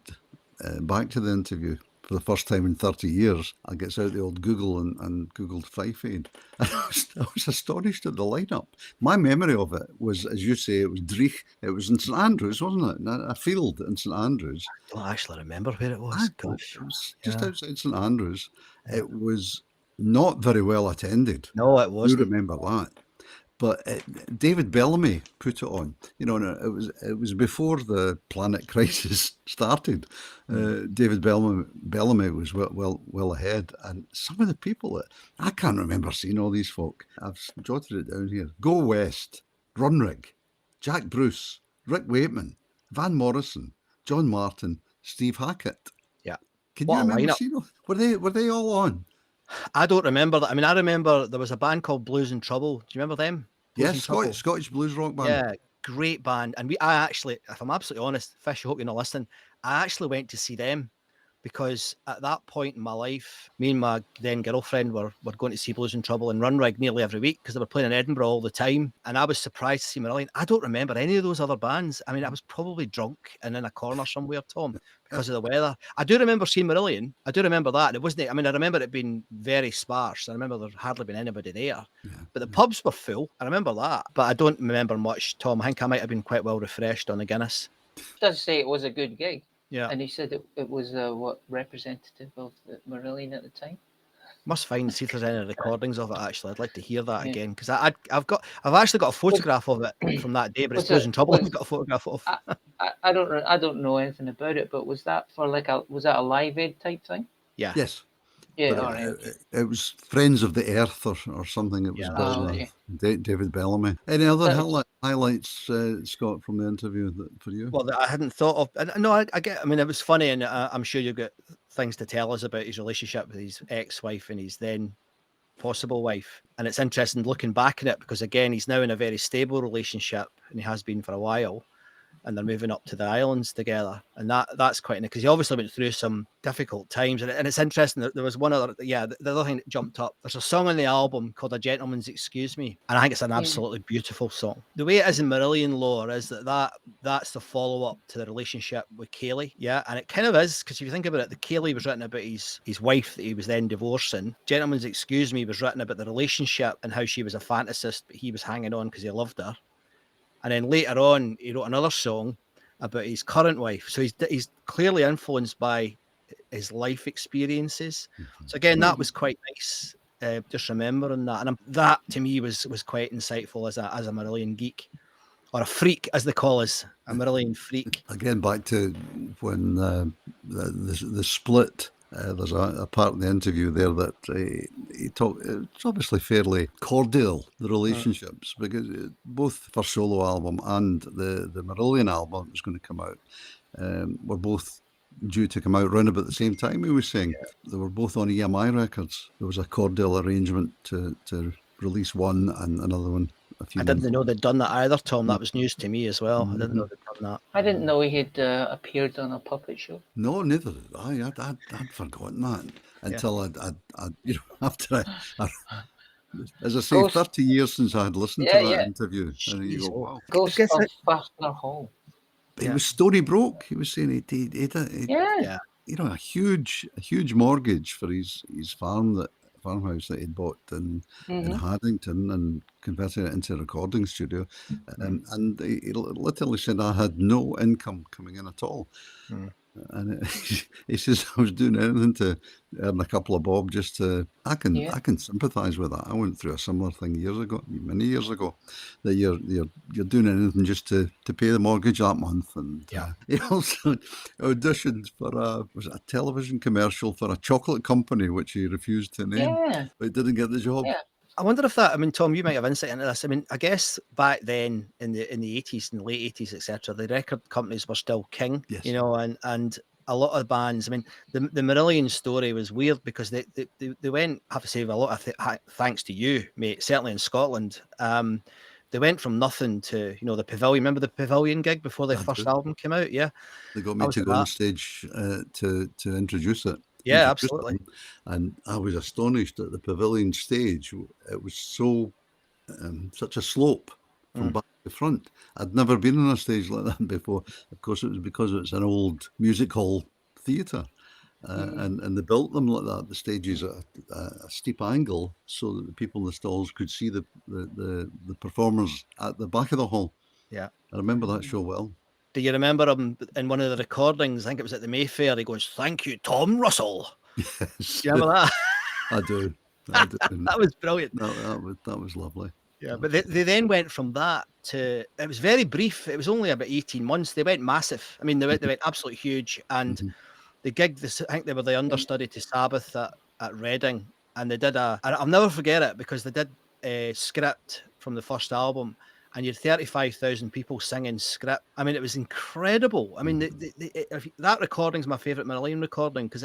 back to the interview for the first time in 30 years, I gets out the old Google and Googled Fife Aid. And I was astonished at the lineup. My memory of it was, as you say, it was dreich. It was in St Andrews, wasn't it? A field in St Andrews. I don't actually remember where it was. Gosh. It was just outside St Andrews. Yeah. It was not very well attended. No, it wasn't. You remember that. But David Bellamy put it on, you know, and it was before the Planet Crisis started. David Bellamy was well ahead, and some of the people that I can't remember seeing all these folk. I've jotted it down here: Go West, Runrig, Jack Bruce, Rick Wakeman, Van Morrison, John Martin, Steve Hackett. Yeah, Can you remember seeing? Were they all on? I don't remember that. I mean, I remember there was a band called Blues and Trouble. Do you remember them? Blues Yes, and Trouble. Scottish blues rock band. Yeah, great band. And I actually, if I'm absolutely honest, Fish, I hope you're not listening, I actually went to see them because at that point in my life, me and my then girlfriend were going to see Blues and Trouble and Runrig nearly every week because they were playing in Edinburgh all the time. And I was surprised to see Marillion. I don't remember any of those other bands. I mean, I was probably drunk and in a corner somewhere, Tom, because of the weather. I do remember seeing Marillion. I do remember that. It wasn't, I mean, I remember it being very sparse. I remember there hardly been anybody there. But the pubs were full. I remember that. But I don't remember much, Tom. I think I might have been quite well refreshed on the Guinness. He does say it was a good gig. Yeah. And he said it was what representative of the Marillion at the time. Must see if there's any recordings of it. Actually, I'd like to hear that again because I've actually got a photograph of it from that day, but it's Blues and Trouble. I've got a photograph of. I don't know anything about it, but was that for was that a Live Aid type thing? Yeah. Yes. Yeah. All right. It was Friends of the Earth or something. It was David Bellamy. Any other highlights, Scott, from the interview for you? Well, I hadn't thought of. No, I get. I mean, it was funny, and I'm sure you've got things to tell us about his relationship with his ex-wife and his then possible wife. And it's interesting looking back at it because again, he's now in a very stable relationship, and he has been for a while. And they're moving up to the islands together, and that's quite because he obviously went through some difficult times, and it's interesting that there was one other, the other thing that jumped up. There's a song on the album called "A Gentleman's Excuse Me," and I think it's an absolutely beautiful song. The way it is in Marillion lore is that's the follow up to the relationship with Kayleigh, and it kind of is because if you think about it, the Kayleigh was written about his wife that he was then divorcing. "Gentleman's Excuse Me" was written about the relationship and how she was a fantasist, but he was hanging on because he loved her. And then later on, he wrote another song about his current wife. So he's clearly influenced by his life experiences. So again, that was quite nice. Just remembering that, and that to me was quite insightful as a Marillion geek or a freak, as they call us, a Marillion freak. Again, back to when the split. There's a part in the interview there that he talked. It's obviously fairly cordial, the relationships, because both for solo album and the Marillion album was going to come out were both due to come out around about the same time. He was saying they were both on EMI Records. There was a cordial arrangement to release one and another one. I didn't know they'd done that either, Tom. That was news to me as well. I didn't know they'd done that. I didn't know he had appeared on a puppet show. No, neither did I. I'd forgotten that until I after I as I say, 30 years since I had listened to that interview. And you go, wow. Ghost of Fastner Hall. He was story broke. He was saying he a huge mortgage for his farmhouse that he'd bought in Haddington and converted it into a recording studio. And he literally said, I had no income coming in at all. And he says, I was doing anything to earn a couple of bob just to, I can sympathise with that. I went through a similar thing many years ago, that you're doing anything just to pay the mortgage that month. And he also auditioned for a television commercial for a chocolate company, which he refused to name, but he didn't get the job. Yeah. I wonder if Tom, you might have insight into this. I mean, I guess back then in the 80s, in the late 80s, etc., the record companies were still king, and a lot of bands. I mean, the Marillion story was weird because they went, I have to say, with a lot of thanks to you, mate, certainly in Scotland. They went from nothing to, the Pavilion. Remember the Pavilion gig before their first album came out? Yeah. They got me to go on stage to introduce it. Yeah, absolutely. And I was astonished at the Pavilion stage. It was such a slope from back to front. I'd never been on a stage like that before. Of course, it was because it's an old music hall theatre. And they built them like that. The stages at a steep angle so that the people in the stalls could see the performers at the back of the hall. Yeah. I remember that show well. Do you remember him in one of the recordings? I think it was at the Mayfair. He goes, "Thank you, Tom Russell." Yes. Do you remember that? I do. That was brilliant. That was lovely. Yeah, but they then went from that to, it was very brief. It was only about 18 months. They went massive. I mean, they went absolutely huge. And they gigged, I think they were the understudy to Sabbath at Reading. And they did I'll never forget it because they did a script from the first album. And you had 35,000 people singing script. I mean, it was incredible. I mean, that recording's my favourite Marillion recording because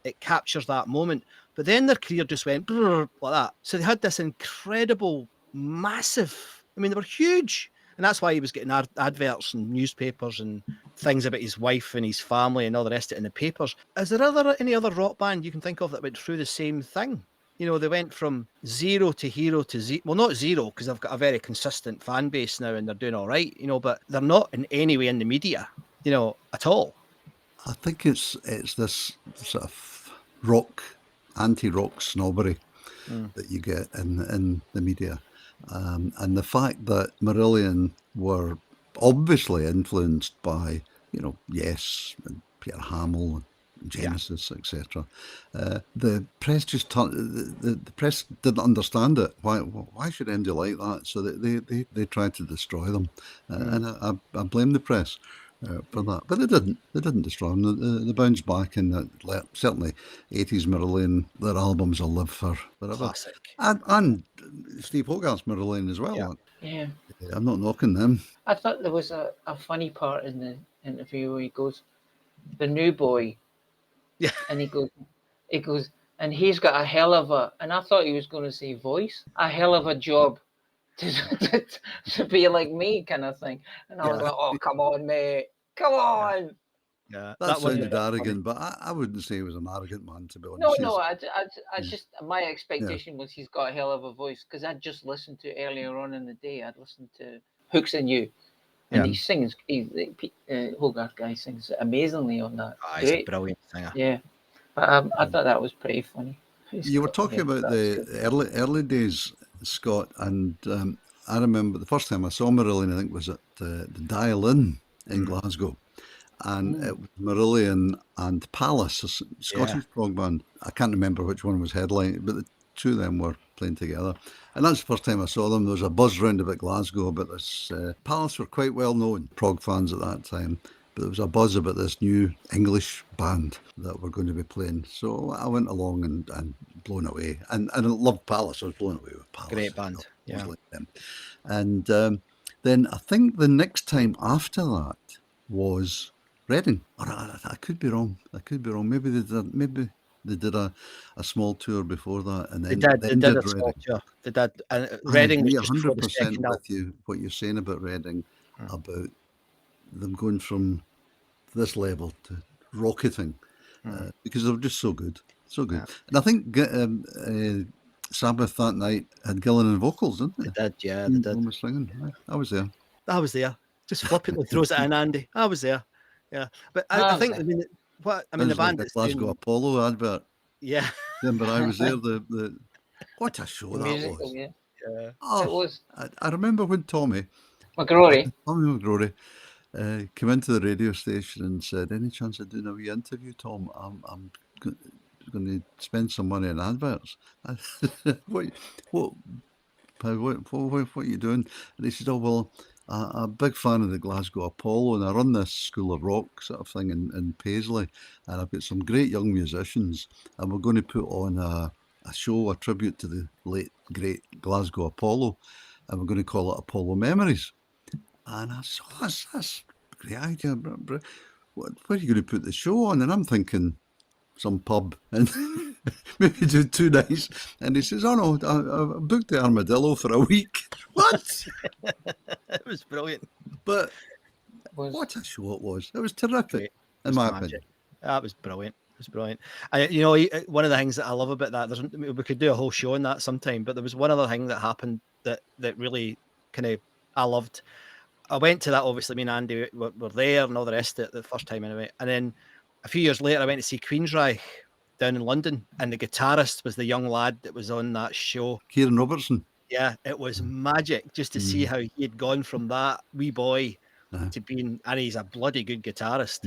it captures that moment. But then their career just went like that. So they had this incredible, massive, I mean, they were huge. And that's why he was getting adverts and newspapers and things about his wife and his family and all the rest of it in the papers. Is there any other rock band you can think of that went through the same thing? You know, they went from zero to hero to zero. Well, not zero, because they've got a very consistent fan base now and they're doing all right, you know, but they're not in any way in the media, you know, at all. I think it's this sort of anti-rock snobbery that you get in the media. And the fact that Marillion were obviously influenced by, you know, Yes and Peter Hamill and Genesis, etc. The press just the press didn't understand it. Why should Andy like that? So they tried to destroy them, and I blame the press for that. But they didn't. They didn't destroy them. They bounced back, and certainly 80s Marillion, their albums will live for forever. Classic. And Steve Hogarth's Marillion as well. Yeah. I'm not knocking them. I thought there was a funny part in the interview where he goes, the new boy. Yeah. And he goes, and he's got a hell of a, and I thought he was going to say voice, a hell of a job to be like me kind of thing. And I was like, oh, come on, mate. Come on. Yeah, that sounded arrogant, but I wouldn't say he was an arrogant man, to be honest. No, I just, my expectation was he's got a hell of a voice, because I'd just listened to earlier on in the day, I'd listened to Hooks and You, and he sings, Hogarth guy sings amazingly on that. He's a brilliant singer. Yeah, but I thought that was pretty funny. You were talking about the early days, Scott, and I remember the first time I saw Marillion, I think, was at the Dial-In in Glasgow. And it was Marillion and Palace, a Scottish prog band. I can't remember which one was headlining, but the two of them were playing together. And that's the first time I saw them. There was a buzz round about Glasgow about this. Palace were quite well known, prog fans at that time. But there was a buzz about this new English band that were going to be playing. So I went along and blown away. And I loved Palace. I was blown away with Palace. Great band. Yeah. Like them. And then I think the next time after that was Reading. Or I could be wrong. Maybe they did a small tour before that, and then they did a small tour. They did. Reading was just 100% with you. What you're saying about Reading, about them going from this level to rocketing, because they're just so good, so good. Yeah. And I think Sabbath that night had Gillan and vocals, didn't they? They did, yeah, they did. Almost singing. I was there. Just flippantly throws it in, Andy. I was there. Yeah, but I think the band like the Glasgow Apollo advert. Yeah, but I was there. The what a show that was! Yeah. Oh, it was. I remember when Tommy McGrory came into the radio station and said, "Any chance of doing a wee interview, Tom? I'm going to spend some money on adverts." What are you doing? And he said, "Oh well, I'm a big fan of the Glasgow Apollo, and I run this School of Rock sort of thing in Paisley, and I've got some great young musicians, and we're going to put on a show, a tribute to the late great Glasgow Apollo, and we're going to call it Apollo Memories." And I said, "Oh, that's a great idea. Where are you going to put the show on?" And I'm thinking, some pub, and maybe do 2 nights. And he says, "Oh no, I booked the Armadillo for a week." What? It was brilliant. But what a show it was. It was terrific, in my opinion. That was brilliant. It was brilliant. You know, one of the things that I love about that, we could do a whole show on that sometime, but there was one other thing that happened that really kind of I loved. I went to that, obviously, me and Andy were there and all the rest of it the first time anyway. And then a few years later, I went to see Queensryche down in London, and the guitarist was the young lad that was on that show. Kieran Robertson. Yeah, it was magic just to see how he had gone from that wee boy to being, and he's a bloody good guitarist,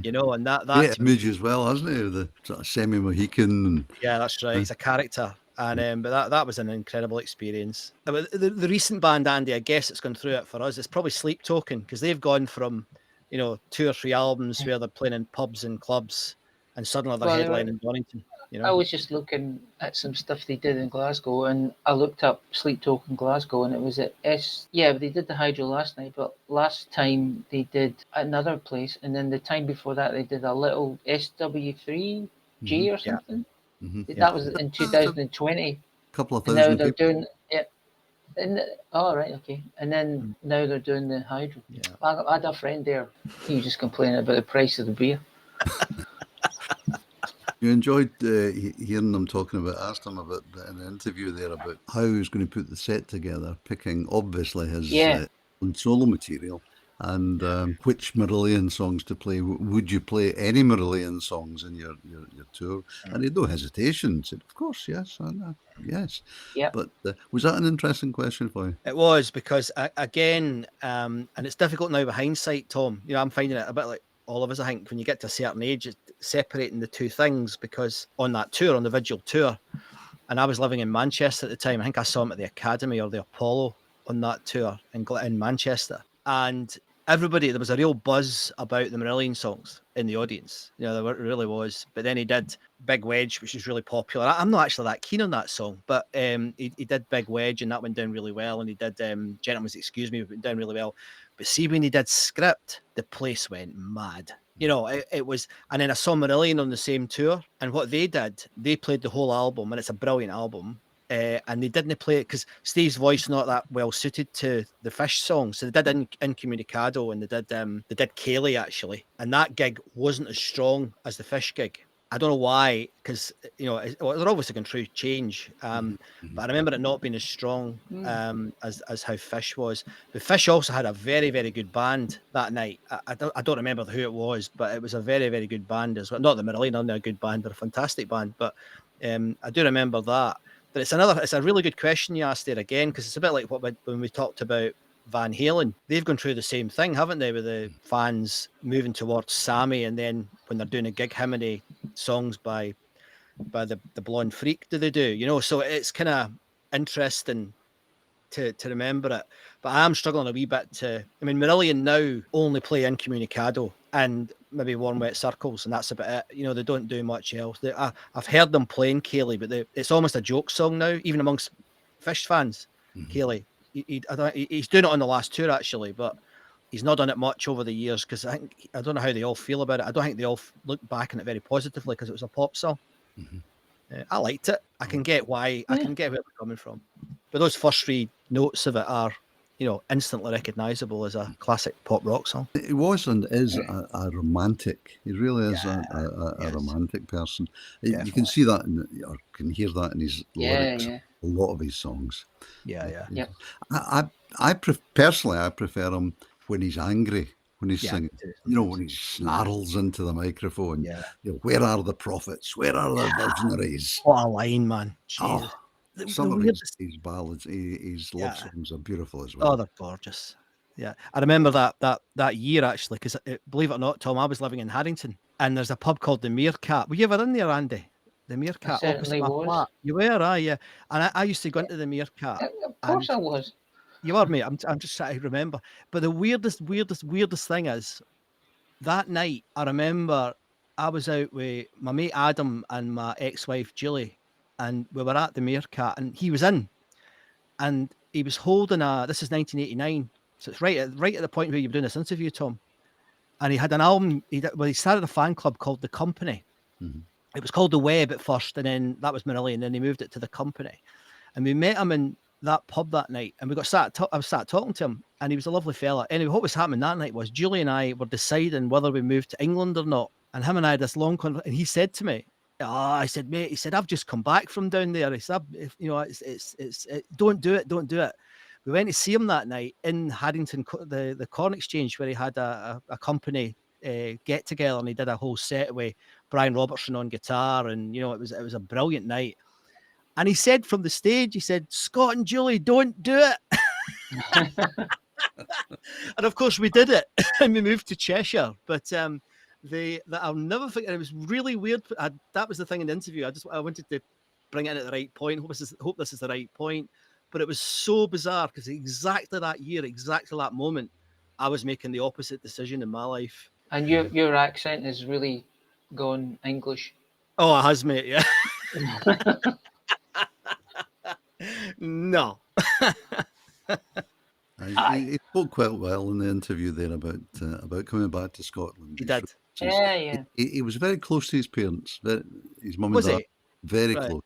you know, and that image as well, hasn't he? The sort of semi-Mohican. Yeah, that's right. He's a character. And but that was an incredible experience. The recent band, Andy, I guess it's gone through it for us. It's probably Sleep Token, because they've gone from, you know, 2 or 3 albums where they're playing in pubs and clubs, and suddenly they're headlining in Donington. You know? I was just looking at some stuff they did in Glasgow, and I looked up Sleep Token Glasgow, and it was at they did the Hydro last night, but last time they did another place, and then the time before that they did a little SW3 G or Yeah. something. Mhm. That was in 2020. Couple of And now thousand they're people. doing it. Oh, right, okay. And then now they're doing the hydro. Yeah. I had a friend there. He was just complaining about the price of the beer. You enjoyed hearing them talking about, asked him about in the interview there about how he was going to put the set together, picking obviously his Yeah. own solo material and which Marillion songs to play. Would you play any Marillion songs in your tour? And he had no hesitation, said, of course, yes, yes. Yep. But was that an interesting question for you? It was, because again, and it's difficult now with hindsight, Tom. You know, I'm finding it a bit like all of us, I think, when you get to a certain age, it's separating the two things, because on that tour, on the Vigil tour, and I was living in Manchester at the time. I think I saw him at the Academy or the Apollo on that tour in Manchester. And everybody, there was a real buzz about the Marillion songs in the audience. You know, there really was. But then he did Big Wedge, which is really popular. I'm not actually that keen on that song, but he did Big Wedge, and that went down really well. And he did Gentleman's Excuse Me, went down really well. But see, when he did Script, the place went mad. You know, it was, and then I saw Marillion on the same tour, and what they did, they played the whole album, and it's a brilliant album. And they didn't play it because Steve's voice not that well suited to the Fish song, so they did Incommunicado, and they did Kaylee actually, and that gig wasn't as strong as the Fish gig. I don't know why, because you know they're obviously going through change, but I remember it not being as strong as how Fish was. But Fish also had a very, very good band that night. I don't remember who it was, but it was a very, very good band as well. Not that Marillion aren't a good band; they're a fantastic band, but I do remember that. But it's a really good question you asked there again, because it's a bit like when we talked about Van Halen. They've gone through the same thing, haven't they, with the fans moving towards Sammy, and then when they're doing a gig, how many songs by the Blonde Freak do they do? You know, so it's kind of interesting to remember it. But I am struggling a wee bit to. I mean, Marillion now only play Incommunicado and maybe Warm Wet Circles, and that's about it. You know, they don't do much else. I've heard them playing Kaylee, but it's almost a joke song now, even amongst Fish fans. Kaylee, he's doing it on the last tour actually, but he's not done it much over the years, because I don't know how they all feel about it. I don't think they all look back on it very positively, because it was a pop song. I liked it. I can get why. I can get where they're coming from. But those first three notes of it are, you know, instantly recognisable as a classic pop rock song. He was and is a romantic. He really is a romantic person. You can see that, or can hear that in his lyrics. Yeah. A lot of his songs. Yeah. Personally, I prefer him when he's angry, when he's singing. You know, when he snarls into the microphone. Yeah. You know, where are the prophets? Where are the virginaries? What a line, man. Jesus. Some of his ballads, his love songs are beautiful as well. Oh, they're gorgeous. Yeah, I remember that year actually, because believe it or not, Tom, I was living in Haddington, and there's a pub called the Meerkat. Were you ever in there, Andy? The Meerkat opposite my flat. You were, yeah. And I used to go into the Meerkat. Of course I was. You are, mate. I'm just trying to remember. But the weirdest thing is, that night I remember I was out with my mate Adam and my ex-wife Julie, and we were at the Meerkat, and he was in, and he was holding this is 1989, so it's right at the point where you were doing this interview, Tom, and he had an album. He started a fan club called The Company. It was called The Web at first, and then that was Marillion, and then he moved it to The Company, and we met him in that pub that night, and we got I sat talking to him, and he was a lovely fella. Anyway, what was happening that night was Julie and I were deciding whether we moved to England or not, and him and I had this long conversation, and he said to me, I said, mate, he said, I've just come back from down there. He said, you know, don't do it. We went to see him that night in Haddington, the Corn Exchange, where he had a company get together, and he did a whole set with Brian Robertson on guitar, and you know, it was a brilliant night. And he said from the stage, he said, Scott and Julie, don't do it. And of course we did it, and we moved to Cheshire. But I'll never forget. It was really weird. That was the thing in the interview. I wanted to bring it in at the right point. Hope this is the right point. But it was so bizarre, because exactly that year, exactly that moment, I was making the opposite decision in my life. And your accent is really gone English. Oh, it has, mate. Yeah. No. He spoke quite well in the interview there about coming back to Scotland. He did. Yeah. He was very close to his parents. his mum and Was dad, he? very Right. close.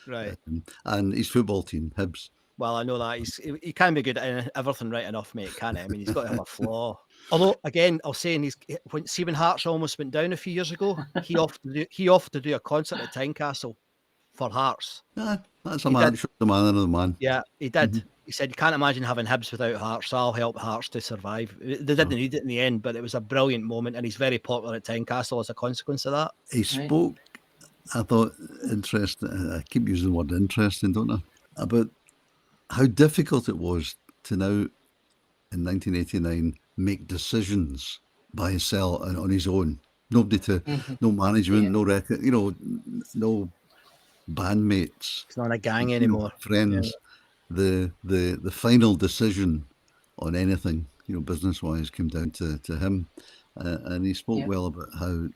Right. And his football team, Hibs. Well, I know that he can be good at everything right enough, mate, can't he? I mean, he's got to have a flaw. Although, again, I'll say, when Hearts almost went down a few years ago, he offered to do a concert at Tynecastle for Hearts. Yeah, that's a He man. did. The man of the man. Yeah, he did. He said, "You can't imagine having Hibs without Hearts, so I'll help Hearts to survive." They didn't need it in the end, but it was a brilliant moment, and he's very popular at Tynecastle as a consequence of that. He spoke, I thought, interesting. I keep using the word interesting, don't I? About how difficult it was to now, in 1989, make decisions by himself and on his own. Nobody no management, no record, no bandmates. It's not a gang anymore. Friends. Yeah. The final decision on anything, business-wise, came down to him, and he spoke well about how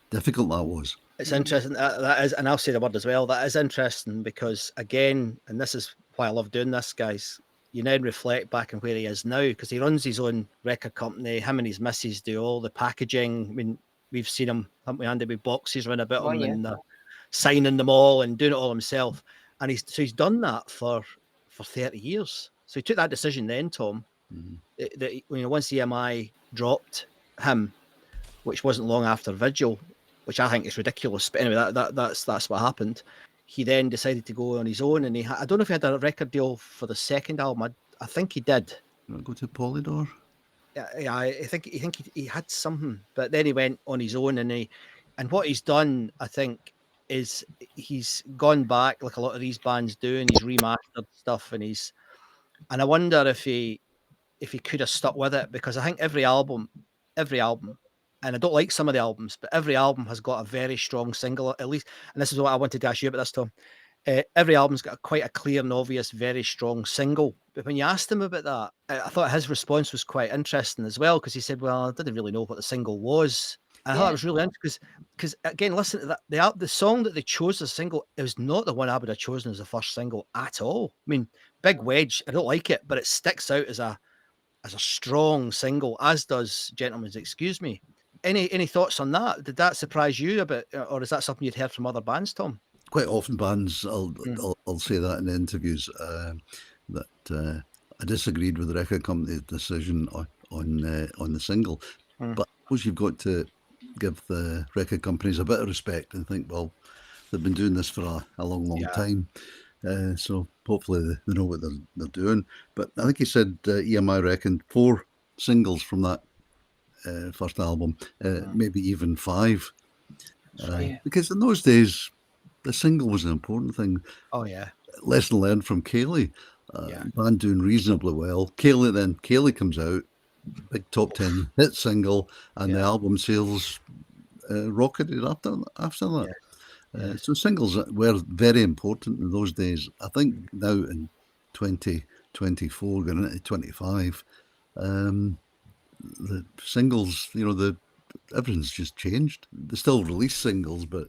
difficult that was. It's interesting. That is, and I'll say the word as well. That is interesting because, again, and this is why I love doing this, guys. You now reflect back on where he is now, because he runs his own record company. Him and his missus do all the packaging. I mean, we've seen him, haven't we, Andy, with boxes around about him and signing them all and doing it all himself. And he's done that for 30 years. So he took that decision then, Tom. Once EMI dropped him, which wasn't long after Vigil, which I think is ridiculous. But anyway, that's what happened. He then decided to go on his own, and I don't know if he had a record deal for the second album. I think he did. Go to Polydor. Yeah, I think he had something, but then he went on his own, and what he's done, I think, is he's gone back like a lot of these bands do, and he's remastered stuff, and I wonder if he could have stuck with it, because I think every album, and I don't like some of the albums, but every album has got a very strong single, at least. And this is what I wanted to ask you about this, Tom. Every album's got quite a clear and obvious, very strong single. But when you asked him about that, I thought his response was quite interesting as well, because he said, well, I didn't really know what the single was. And I thought it was really interesting because again, listen to that. The song that they chose as a single is not the one I would have chosen as the first single at all. I mean, Big Wedge, I don't like it, but it sticks out as a strong single, as does Gentleman's Excuse Me. Any thoughts on that? Did that surprise you a bit, or is that something you'd heard from other bands, Tom? Quite often bands, I'll say that in interviews, that I disagreed with the record company's decision on the single. But I suppose you've got to give the record companies a bit of respect and think, well, they've been doing this for a long time. So hopefully they know what they're doing. But I think he said EMI reckoned 4 singles from that first album, maybe even 5. Because in those days, the single was an important thing. Oh, yeah. Lesson learned from Kayleigh. Band doing reasonably well. Kayleigh comes out, big top 10 hit single, and the album sales rocketed after that. So singles were very important in those days. I think now in 2024, going into 25, the singles, everything's just changed. They still release singles, but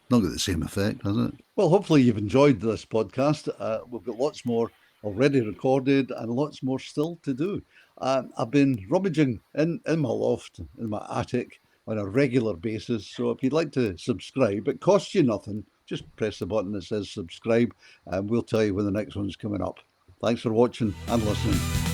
not got the same effect, has it? Well, hopefully you've enjoyed this podcast. We've got lots more already recorded and lots more still to do. I've been rummaging in my loft, in my attic, on a regular basis. So if you'd like to subscribe, it costs you nothing. Just press the button that says subscribe, and we'll tell you when the next one's coming up. Thanks for watching and listening.